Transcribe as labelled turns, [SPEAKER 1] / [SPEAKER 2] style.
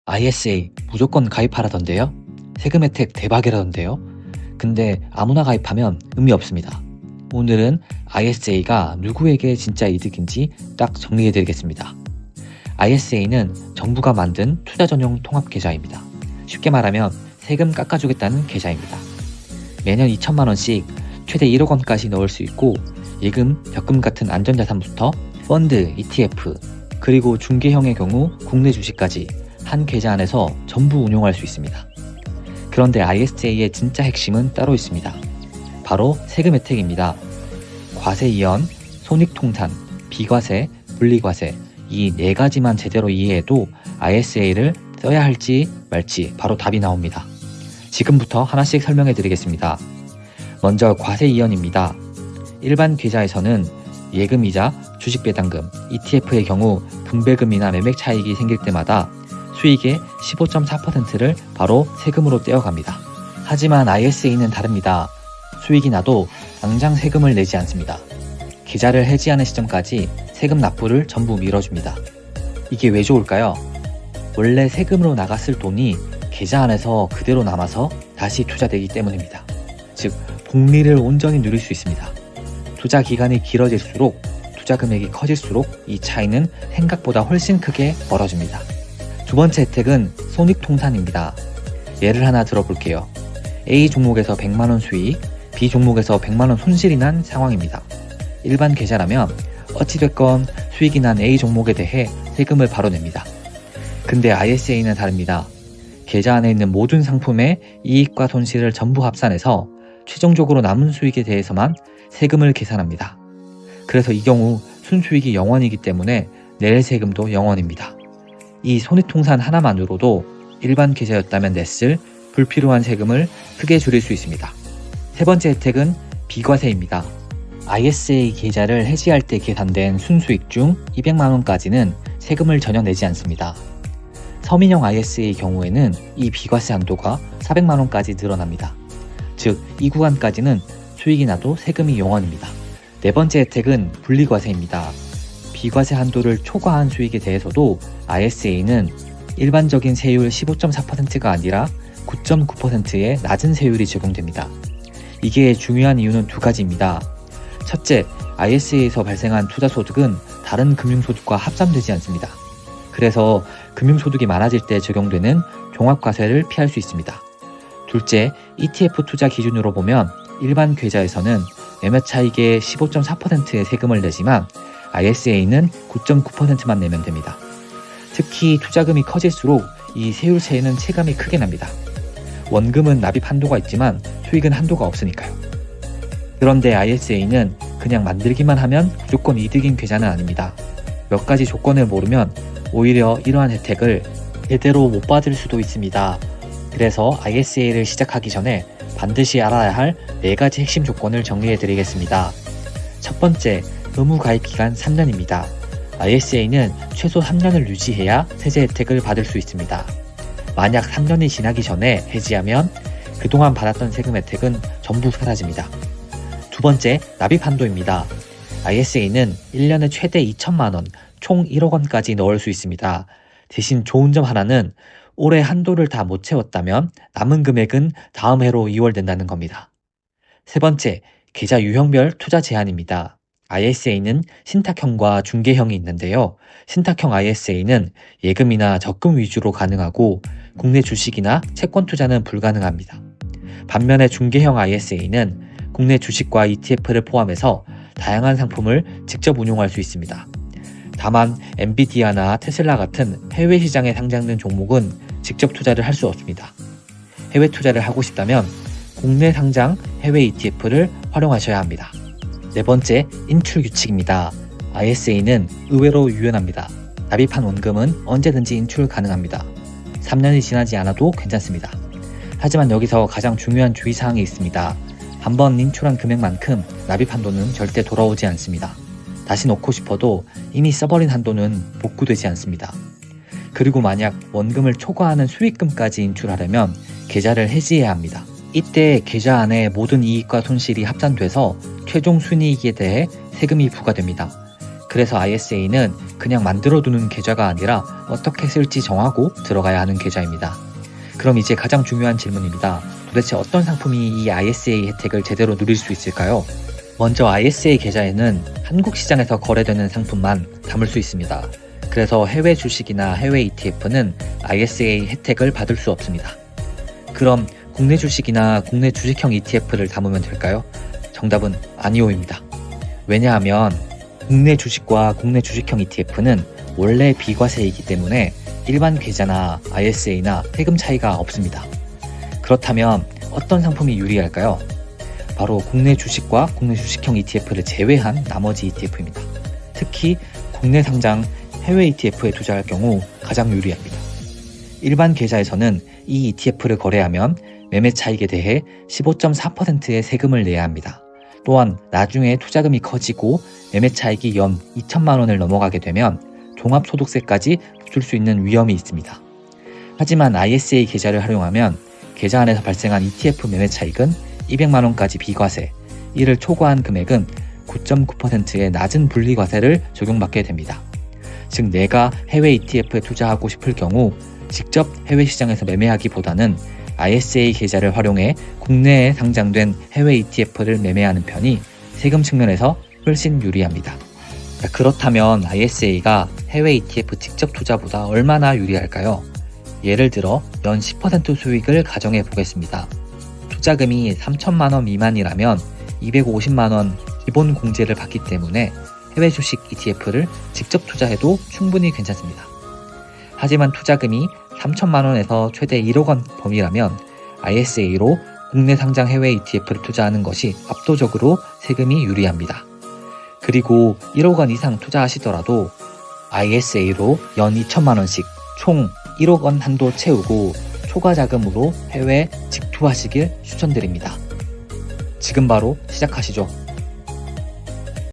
[SPEAKER 1] ISA 무조건 가입하라던데요? 세금 혜택 대박이라던데요? 근데 아무나 가입하면 의미 없습니다. 오늘은 ISA가 누구에게 진짜 이득인지 딱 정리해드리겠습니다. ISA는 정부가 만든 투자 전용 통합 계좌입니다. 쉽게 말하면 세금 깎아주겠다는 계좌입니다. 매년 2천만 원씩 최대 1억 원까지 넣을 수 있고 예금, 적금 같은 안전자산부터 펀드, ETF, 그리고 중개형의 경우 국내 주식까지 한 계좌 안에서 전부 운용할 수 있습니다. 그런데 ISA의 진짜 핵심은 따로 있습니다. 바로 세금 혜택입니다. 과세 이연, 손익통산, 비과세, 분리과세 이 네 가지만 제대로 이해해도 ISA를 써야 할지 말지 바로 답이 나옵니다. 지금부터 하나씩 설명해 드리겠습니다. 먼저 과세 이연입니다. 일반 계좌에서는 예금이자 주식배당금, ETF의 경우 분배금이나 매매 차익이 생길 때마다 수익의 15.4%를 바로 세금으로 떼어갑니다. 하지만 ISA는 다릅니다. 수익이 나도 당장 세금을 내지 않습니다. 계좌를 해지하는 시점까지 세금 납부를 전부 밀어줍니다. 이게 왜 좋을까요? 원래 세금으로 나갔을 돈이 계좌 안에서 그대로 남아서 다시 투자되기 때문입니다. 즉, 복리를 온전히 누릴 수 있습니다. 투자 기간이 길어질수록 투자 금액이 커질수록 이 차이는 생각보다 훨씬 크게 벌어집니다. 두 번째 혜택은 손익통산입니다. 예를 하나 들어볼게요. A 종목에서 100만원 수익, B 종목에서 100만원 손실이 난 상황입니다. 일반 계좌라면 어찌됐건 수익이 난 A 종목에 대해 세금을 바로 냅니다. 근데 ISA는 다릅니다. 계좌 안에 있는 모든 상품의 이익과 손실을 전부 합산해서 최종적으로 남은 수익에 대해서만 세금을 계산합니다. 그래서 이 경우 순수익이 0원이기 때문에 낼 세금도 0원입니다. 이 손익통산 하나만으로도 일반 계좌였다면 냈을 불필요한 세금을 크게 줄일 수 있습니다. 세 번째 혜택은 비과세입니다. ISA 계좌를 해지할 때 계산된 순수익 중 200만원까지는 세금을 전혀 내지 않습니다. 서민형 ISA의 경우에는 이 비과세 한도가 400만원까지 늘어납니다. 즉, 이 구간까지는 수익이 나도 세금이 0원입니다. 네 번째 혜택은 분리과세입니다. 비과세 한도를 초과한 수익에 대해서도 ISA는 일반적인 세율 15.4%가 아니라 9.9%의 낮은 세율이 적용됩니다. 이게 중요한 이유는 두 가지입니다. 첫째, ISA에서 발생한 투자소득은 다른 금융소득과 합산되지 않습니다. 그래서 금융소득이 많아질 때 적용되는 종합과세를 피할 수 있습니다. 둘째, ETF 투자 기준으로 보면 일반 계좌에서는 매매 차익의 15.4%의 세금을 내지만 ISA는 9.9%만 내면 됩니다. 특히 투자금이 커질수록 이 세율 차이는 체감이 크게 납니다. 원금은 납입 한도가 있지만 수익은 한도가 없으니까요. 그런데 ISA는 그냥 만들기만 하면 무조건 이득인 계좌는 아닙니다. 몇 가지 조건을 모르면 오히려 이러한 혜택을 제대로 못 받을 수도 있습니다. 그래서 ISA를 시작하기 전에 반드시 알아야 할 4가지 핵심 조건을 정리해 드리겠습니다. 첫 번째, 의무 가입 기간 3년입니다. ISA는 최소 3년을 유지해야 세제 혜택을 받을 수 있습니다. 만약 3년이 지나기 전에 해지하면 그동안 받았던 세금 혜택은 전부 사라집니다. 두 번째, 납입 한도입니다. ISA는 1년에 최대 2천만원, 총 1억 원까지 넣을 수 있습니다. 대신 좋은 점 하나는 올해 한도를 다 못 채웠다면 남은 금액은 다음 해로 이월된다는 겁니다. 세 번째, 계좌 유형별 투자 제한입니다. ISA는 신탁형과 중개형이 있는데요. 신탁형 ISA는 예금이나 적금 위주로 가능하고 국내 주식이나 채권 투자는 불가능합니다. 반면에 중개형 ISA는 국내 주식과 ETF를 포함해서 다양한 상품을 직접 운용할 수 있습니다. 다만 엔비디아나 테슬라 같은 해외 시장에 상장된 종목은 직접 투자를 할 수 없습니다. 해외 투자를 하고 싶다면 국내 상장 해외 ETF를 활용하셔야 합니다. 네 번째, 인출 규칙입니다. ISA는 의외로 유연합니다. 납입한 원금은 언제든지 인출 가능합니다. 3년이 지나지 않아도 괜찮습니다. 하지만 여기서 가장 중요한 주의사항이 있습니다. 한번 인출한 금액만큼 납입 한도는 절대 돌아오지 않습니다. 다시 넣고 싶어도 이미 써버린 한도는 복구되지 않습니다. 그리고 만약 원금을 초과하는 수익금까지 인출하려면 계좌를 해지해야 합니다. 이때 계좌 안에 모든 이익과 손실이 합산돼서 최종 순이익에 대해 세금이 부과됩니다. 그래서 ISA는 그냥 만들어두는 계좌가 아니라 어떻게 쓸지 정하고 들어가야 하는 계좌입니다. 그럼 이제 가장 중요한 질문입니다. 도대체 어떤 상품이 이 ISA 혜택을 제대로 누릴 수 있을까요? 먼저 ISA 계좌에는 한국 시장에서 거래되는 상품만 담을 수 있습니다. 그래서 해외 주식이나 해외 ETF는 ISA 혜택을 받을 수 없습니다. 그럼 국내 주식이나 국내 주식형 ETF를 담으면 될까요? 정답은 아니오입니다. 왜냐하면 국내 주식과 국내 주식형 ETF는 원래 비과세이기 때문에 일반 계좌나 ISA나 세금 차이가 없습니다. 그렇다면 어떤 상품이 유리할까요? 바로 국내 주식과 국내 주식형 ETF를 제외한 나머지 ETF입니다. 특히 국내 상장 해외 ETF에 투자할 경우 가장 유리합니다. 일반 계좌에서는 이 ETF를 거래하면 매매 차익에 대해 15.4%의 세금을 내야 합니다. 또한 나중에 투자금이 커지고 매매 차익이 연 2천만 원을 넘어가게 되면 종합소득세까지 붙을 수 있는 위험이 있습니다. 하지만 ISA 계좌를 활용하면 계좌 안에서 발생한 ETF 매매 차익은 200만 원까지 비과세, 이를 초과한 금액은 9.9%의 낮은 분리과세를 적용받게 됩니다. 즉 내가 해외 ETF에 투자하고 싶을 경우 직접 해외 시장에서 매매하기보다는 ISA 계좌를 활용해 국내에 상장된 해외 ETF를 매매하는 편이 세금 측면에서 훨씬 유리합니다. 그렇다면 ISA가 해외 ETF 직접 투자보다 얼마나 유리할까요? 예를 들어 연 10% 수익을 가정해 보겠습니다. 투자금이 3천만 원 미만이라면 250만 원 기본 공제를 받기 때문에 해외 주식 ETF를 직접 투자해도 충분히 괜찮습니다. 하지만 투자금이 3천만 원에서 최대 1억 원 범위라면 ISA로 국내 상장 해외 ETF를 투자하는 것이 압도적으로 세금이 유리합니다. 그리고 1억 원 이상 투자하시더라도 ISA로 연 2천만 원씩 총 1억 원 한도 채우고 초과 자금으로 해외 직투하시길 추천드립니다. 지금 바로 시작하시죠.